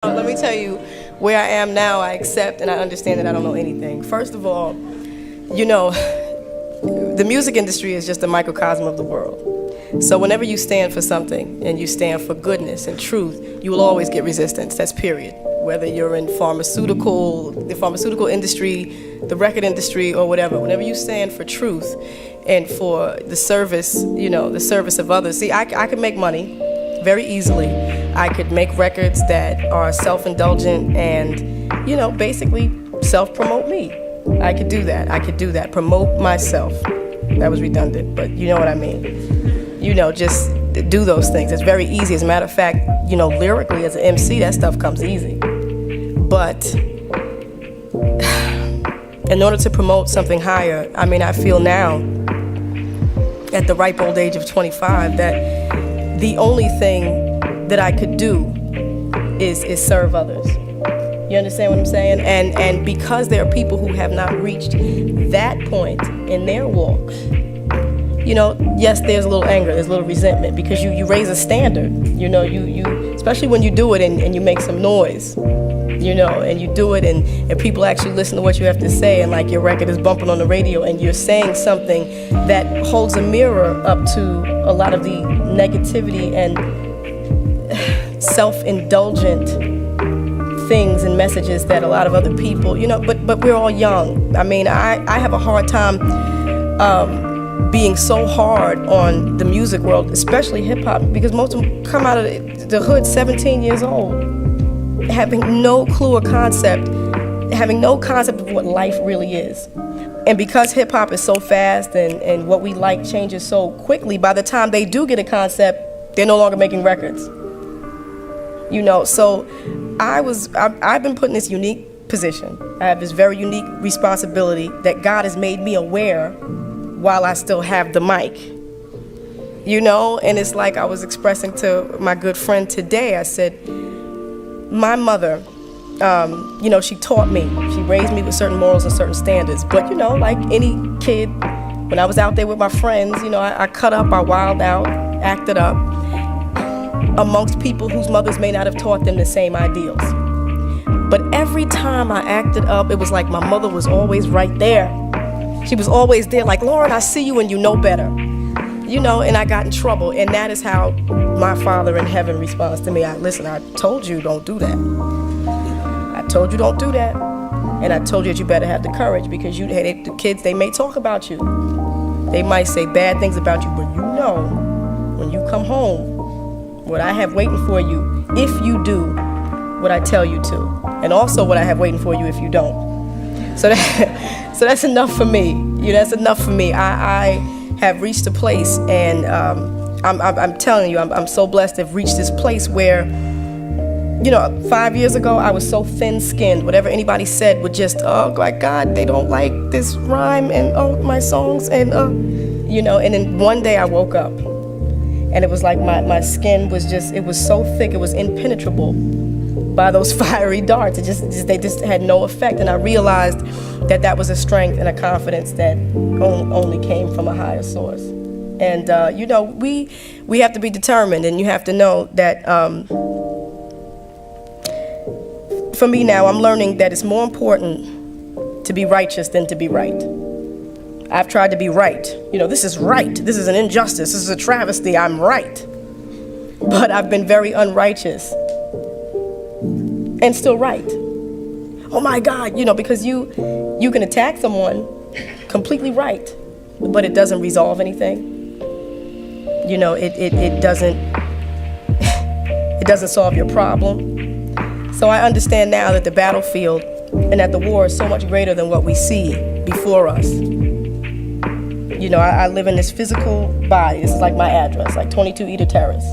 Let me tell you where I am now. I accept and I understand that I don't know anything. First of all, the music industry is just a microcosm of the world. So whenever you stand for something and you stand for goodness and truth, you will always get resistance. That's period. Whether you're in the pharmaceutical industry, the record industry, or whatever. Whenever you stand for truth and for the service, the service of others. See, I could make money very easily. I could make records that are self-indulgent and, basically self-promote me. I could do that. Promote myself. That was redundant, but you know what I mean. Just do those things. It's very easy. As a matter of fact, lyrically as an MC, that stuff comes easy. But in order to promote something higher, I feel now, at the ripe old age of 25, that the only thing that I could do is serve others. You understand what I'm saying? And because there are people who have not reached that point in their walk, yes, there's a little anger, there's a little resentment, because you raise a standard. You especially when you do it and you make some noise, and you do it and people actually listen to what you have to say, and like your record is bumping on the radio and you're saying something that holds a mirror up to a lot of the negativity and self-indulgent things and messages that a lot of other people, but we're all young. I have a hard time being so hard on the music world, especially hip-hop, because most of them come out of the hood 17 years old, having no clue or concept, having no concept of what life really is. And because hip-hop is so fast and what we like changes so quickly, by the time they do get a concept, they're no longer making records. So I've been put in this unique position. I have this very unique responsibility that God has made me aware while I still have the mic. And it's like I was expressing to my good friend today. I said, my mother, she taught me. She raised me with certain morals and certain standards. But, like any kid, when I was out there with my friends, I cut up, I wilded out, acted up, amongst people whose mothers may not have taught them the same ideals. But every time I acted up, it was like my mother was always right there. She was always there, like, Lauryn, I see you and you know better. And I got in trouble, and that is how my Father in heaven responds to me. Listen, I told you don't do that. I told you don't do that. And I told you that you better have the courage, because the kids, they may talk about you. They might say bad things about you, but when you come home, what I have waiting for you if you do what I tell you to, and also what I have waiting for you if you don't. So that's enough for me. That's enough for me. I have reached a place, and I'm telling you, I'm so blessed to have reached this place where, 5 years ago I was so thin-skinned. Whatever anybody said would just, oh my God, they don't like this rhyme and my songs and And then one day I woke up. And it was like my skin was it was so thick, it was impenetrable by those fiery darts. They just had no effect. And I realized that was a strength and a confidence that only came from a higher source. And, we have to be determined, and you have to know that, for me now, I'm learning that it's more important to be righteous than to be right. I've tried to be right. This is right. This is an injustice. This is a travesty. I'm right. But I've been very unrighteous and still right. Oh my God, because you can attack someone completely right, but it doesn't resolve anything. It doesn't solve your problem. So I understand now that the battlefield and that the war is so much greater than what we see before us. I live in this physical body. This is like my address, like 22 Eder Terrace.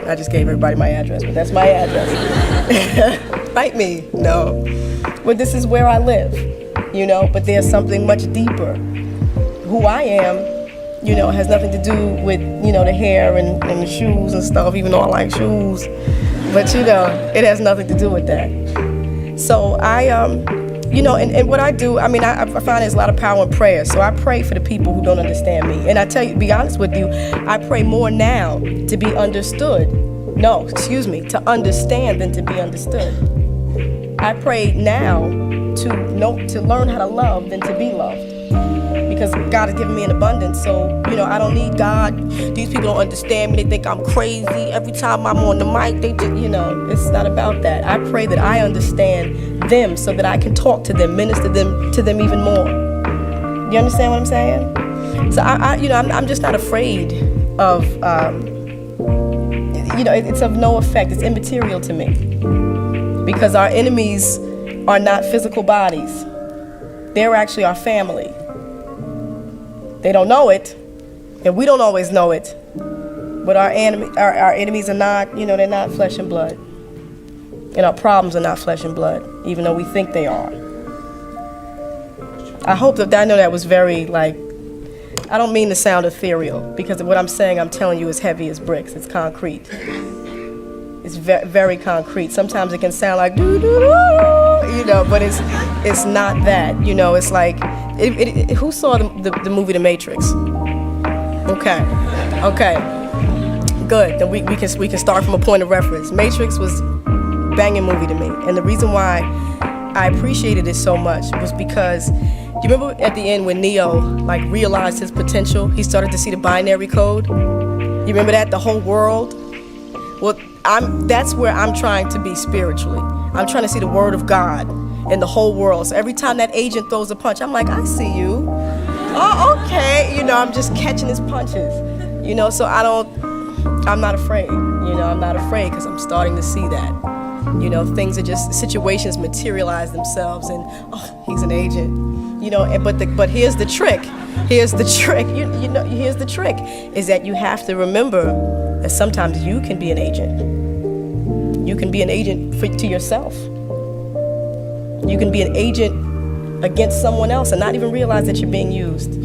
I just gave everybody my address, but that's my address. Fight me, no. But this is where I live, but there's something much deeper. Who I am, has nothing to do with, the hair and the shoes and stuff, even though I like shoes. But, it has nothing to do with that. So and what I do, I find there's a lot of power in prayer. So I pray for the people who don't understand me. And I tell you, to be honest with you, I pray more now to be understood No, excuse me, to understand than to be understood. I pray now to learn how to love than to be loved. Because God has given me an abundance, so, I don't need God. These people don't understand me. They think I'm crazy. Every time I'm on the mic, they just, it's not about that. I pray that I understand them so that I can talk to them, minister to them even more. You understand what I'm saying? So I'm just not afraid of, it's of no effect. It's immaterial to me. Because our enemies are not physical bodies. They're actually our family. They don't know it, and we don't always know it. But our enemies are not, they're not flesh and blood. And our problems are not flesh and blood, even though we think they are. I know that was very, I don't mean to sound ethereal, because what I'm saying, I'm telling you, is heavy as bricks. It's concrete. It's very concrete. Sometimes it can sound like doo-doo-doo, but it's not that. It's like, who saw the movie The Matrix? Okay, good. Then we can start from a point of reference. Matrix was a banging movie to me, and the reason why I appreciated it so much was because, you remember at the end when Neo realized his potential? He started to see the binary code. You remember that? The whole world. Well, that's where I'm trying to be spiritually. I'm trying to see the word of God in the whole world. So every time that agent throws a punch, I'm like, I see you. Oh, okay. I'm just catching his punches. So I'm not afraid. I'm not afraid because I'm starting to see that. Things are just, situations materialize themselves and, oh, he's an agent. But here's the trick. Here's the trick, is that you have to remember that sometimes you can be an agent. You can be an agent to yourself. You can be an agent against someone else and not even realize that you're being used,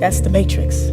That's the Matrix.